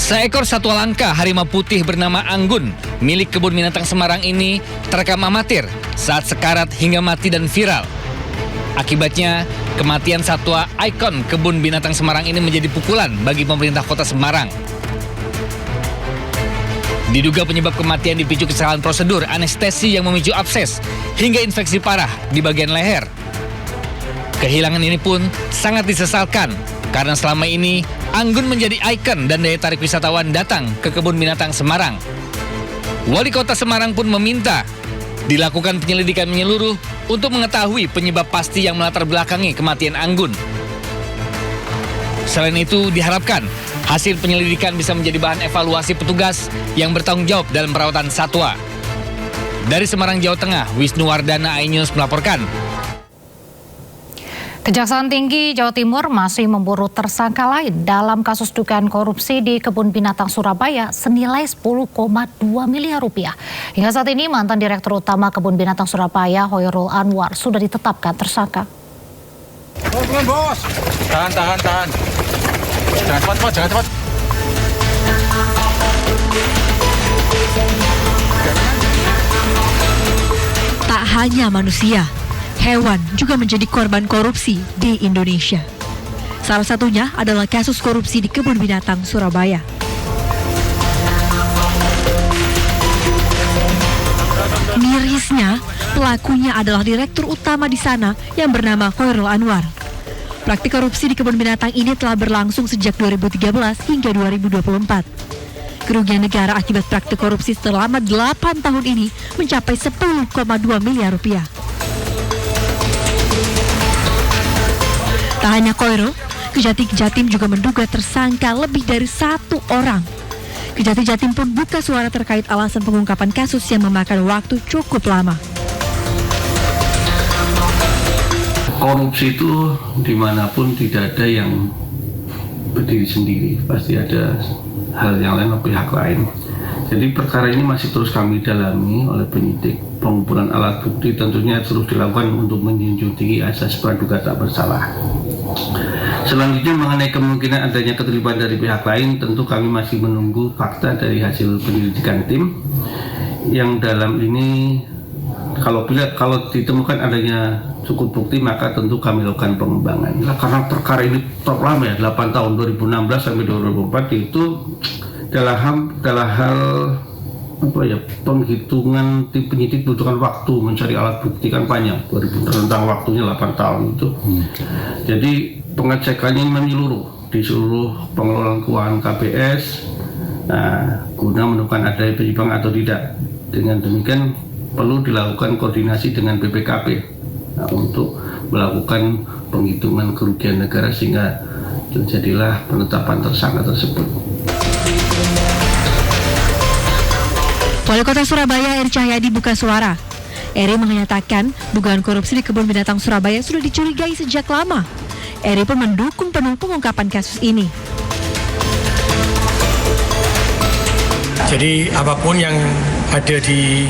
Seekor satwa langka harimau putih bernama Anggun milik Kebun Binatang Semarang ini terekam amatir saat sekarat hingga mati dan viral. Akibatnya, kematian satwa ikon Kebun Binatang Semarang ini menjadi pukulan bagi pemerintah Kota Semarang. Diduga penyebab kematian dipicu kesalahan prosedur anestesi yang memicu abses hingga infeksi parah di bagian leher. Kehilangan ini pun sangat disesalkan karena selama ini Anggun menjadi ikon dan daya tarik wisatawan datang ke Kebun Binatang Semarang. Wali Kota Semarang pun meminta dilakukan penyelidikan menyeluruh untuk mengetahui penyebab pasti yang melatar belakangi kematian Anggun. Selain itu, diharapkan hasil penyelidikan bisa menjadi bahan evaluasi petugas yang bertanggung jawab dalam perawatan satwa. Dari Semarang, Jawa Tengah, Wisnu Wardana, iNews melaporkan. Kejaksaan Tinggi Jawa Timur masih memburu tersangka lain dalam kasus dugaan korupsi di Kebun Binatang Surabaya senilai 10,2 miliar rupiah. Hingga saat ini mantan Direktur Utama Kebun Binatang Surabaya Hoyrul Anwar sudah ditetapkan tersangka. Bos. Tahan. Jangan cepat. Tak hanya manusia, hewan juga menjadi korban korupsi di Indonesia. Salah satunya adalah kasus korupsi di Kebun Binatang Surabaya. Mirisnya, pelakunya adalah Direktur Utama di sana yang bernama Hoyrul Anwar. Praktik korupsi di Kebun Binatang ini telah berlangsung sejak 2013 hingga 2024. Kerugian negara akibat praktik korupsi selama 8 tahun ini mencapai 10,2 miliar rupiah. Tak hanya Hoyrul, Kejati Jatim juga menduga tersangka lebih dari 1 orang. Kejati Jatim pun buka suara terkait alasan pengungkapan kasus yang memakan waktu cukup lama. Korupsi itu dimanapun tidak ada yang berdiri sendiri, pasti ada hal yang lain atau pihak lain. Jadi perkara ini masih terus kami dalami oleh penyidik. Pengumpulan alat bukti tentunya terus dilakukan untuk menjunjung tinggi asas praduga tak bersalah. Selanjutnya mengenai kemungkinan adanya keterlibatan dari pihak lain, tentu kami masih menunggu fakta dari hasil penyelidikan tim. Yang dalam ini kalau ditemukan adanya cukup bukti, maka tentu kami lakukan pengembangan. Nah, karena perkara ini terlalu lama ya, 8 tahun 2016 sampai 2024 itu dalam hal penghitungan tim penyidik butuhkan waktu mencari alat bukti kan panjang, rentang waktunya 8 tahun itu. Jadi pengecekannya menyeluruh di seluruh pengelolaan keuangan KPS, guna menemukan adanya penyimpangan atau tidak. Dengan demikian perlu dilakukan koordinasi dengan BPKP untuk melakukan penghitungan kerugian negara sehingga terjadilah penetapan tersangka tersebut. Wali Kota Surabaya Eri Cahyadi buka suara. Eri menyatakan dugaan korupsi di Kebun Binatang Surabaya sudah dicurigai sejak lama. Eri pun mendukung penuh pengungkapan kasus ini. Jadi apapun yang ada di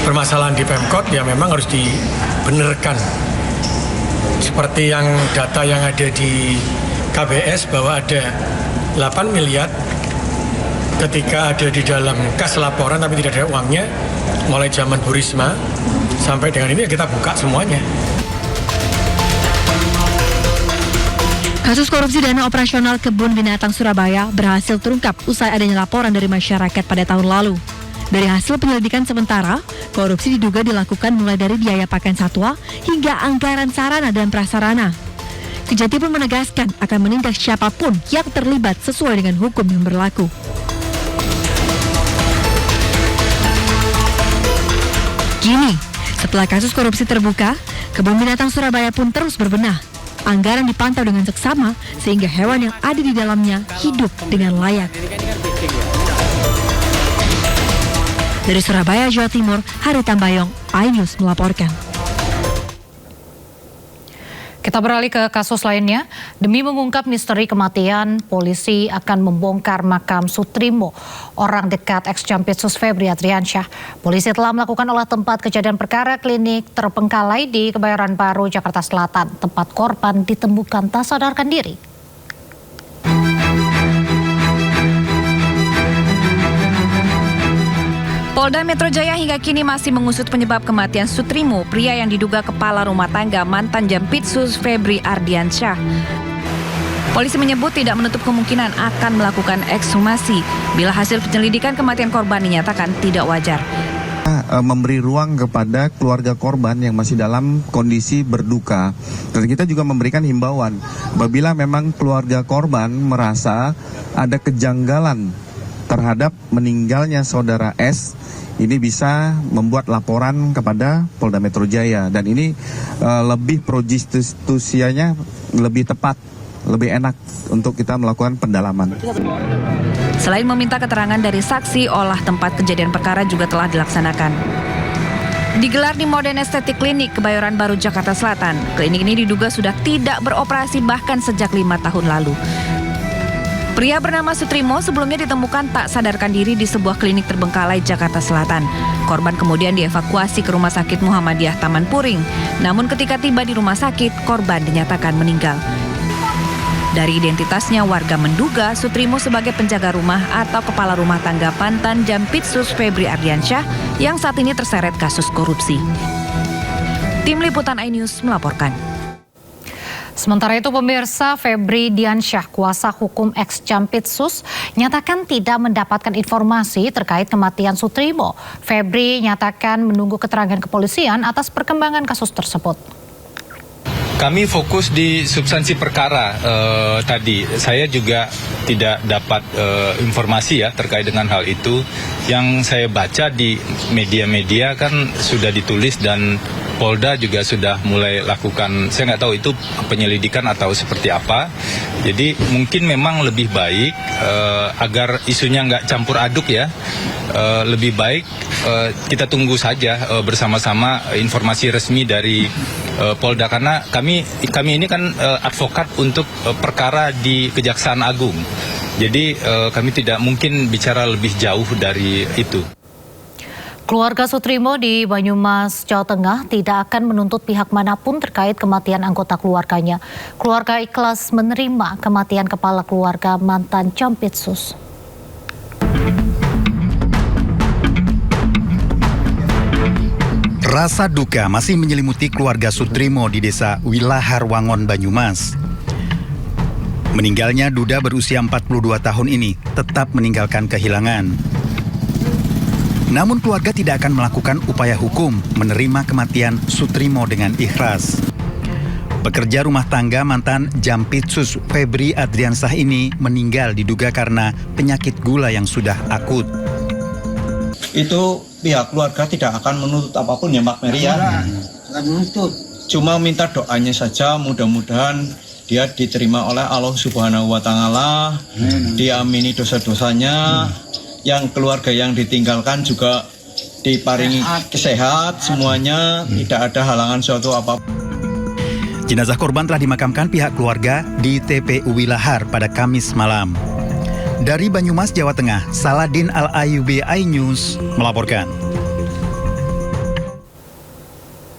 permasalahan di Pemkot ya memang harus dibenarkan. Seperti yang data yang ada di KBS bahwa ada 8 miliar ketika ada di dalam kas laporan tapi tidak ada uangnya, mulai zaman Bu Risma sampai dengan ini kita buka semuanya. Kasus korupsi dana operasional Kebun Binatang Surabaya berhasil terungkap usai adanya laporan dari masyarakat pada tahun lalu. Dari hasil penyelidikan sementara, korupsi diduga dilakukan mulai dari biaya pakan satwa hingga anggaran sarana dan prasarana. Kejati pun menegaskan akan menindak siapapun yang terlibat sesuai dengan hukum yang berlaku. Kini, setelah kasus korupsi terbuka, Kebun Binatang Surabaya pun terus berbenah. Anggaran dipantau dengan seksama sehingga hewan yang ada di dalamnya hidup dengan layak. Dari Surabaya, Jawa Timur, Hari Tambayong, iNews melaporkan. Kita beralih ke kasus lainnya. Demi mengungkap misteri kematian, polisi akan membongkar makam Sutrimo, orang dekat ex-Jampitsus Febri Adriansyah. Polisi telah melakukan olah tempat kejadian perkara klinik terbengkalai di Kebayoran Baru, Jakarta Selatan. Tempat korban ditemukan tak sadarkan diri. Polda Metro Jaya hingga kini masih mengusut penyebab kematian Sutrimo, pria yang diduga kepala rumah tangga mantan Jampitsus Febri Ardiansyah. Polisi menyebut tidak menutup kemungkinan akan melakukan ekshumasi bila hasil penyelidikan kematian korban dinyatakan tidak wajar. Memberi ruang kepada keluarga korban yang masih dalam kondisi berduka. Dan kita juga memberikan himbauan, apabila memang keluarga korban merasa ada kejanggalan terhadap meninggalnya saudara S, ini bisa membuat laporan kepada Polda Metro Jaya. Dan ini lebih pro justisianya lebih tepat, lebih enak untuk kita melakukan pendalaman. Selain meminta keterangan dari saksi, olah tempat kejadian perkara juga telah dilaksanakan. Digelar di Modern Estetik Klinik Kebayoran Baru, Jakarta Selatan. Klinik ini diduga sudah tidak beroperasi bahkan sejak 5 tahun lalu. Pria bernama Sutrimo sebelumnya ditemukan tak sadarkan diri di sebuah klinik terbengkalai Jakarta Selatan. Korban kemudian dievakuasi ke Rumah Sakit Muhammadiyah Taman Puring. Namun ketika tiba di rumah sakit, korban dinyatakan meninggal. Dari identitasnya, warga menduga Sutrimo sebagai penjaga rumah atau kepala rumah tangga mantan Jampitsus Febri Ardiansyah yang saat ini terseret kasus korupsi. Tim Liputan iNews melaporkan. Sementara itu pemirsa, Febri Diansyah, kuasa hukum ex-Jampitsus, nyatakan tidak mendapatkan informasi terkait kematian Sutrimo. Febri nyatakan menunggu keterangan kepolisian atas perkembangan kasus tersebut. Kami fokus di substansi perkara tadi. Saya juga tidak dapat informasi ya terkait dengan hal itu. Yang saya baca di media-media kan sudah ditulis dan Polda juga sudah mulai lakukan, saya nggak tahu itu penyelidikan atau seperti apa. Jadi mungkin memang lebih baik agar isunya nggak campur aduk ya. Lebih baik kita tunggu saja bersama-sama informasi resmi dari Polda, karena kami ini kan advokat untuk perkara di Kejaksaan Agung. Jadi kami tidak mungkin bicara lebih jauh dari itu. Keluarga Sutrimo di Banyumas, Jawa Tengah tidak akan menuntut pihak manapun terkait kematian anggota keluarganya. Keluarga ikhlas menerima kematian kepala keluarga mantan Jampitsus. Rasa duka masih menyelimuti keluarga Sutrimo di desa Wilahar Wangon, Banyumas. Meninggalnya duda berusia 42 tahun ini tetap meninggalkan kehilangan. Namun keluarga tidak akan melakukan upaya hukum menerima kematian Sutrimo dengan ikhlas. Pekerja rumah tangga mantan Jampitsus Febri Ardiansyah ini meninggal diduga karena penyakit gula yang sudah akut. Itu pihak keluarga tidak akan menuntut apapun ya Mbak Mary ya. Cuma minta doanya saja, mudah-mudahan dia diterima oleh Allah Subhanahu wa Ta'ala, diamini dosa-dosanya, yang keluarga yang ditinggalkan juga diparingi sehat semuanya, tidak ada halangan suatu apapun. Jenazah korban telah dimakamkan pihak keluarga di TPU Wilahar pada Kamis malam. Dari Banyumas, Jawa Tengah, Saladin Al-Ayubi, iNews melaporkan.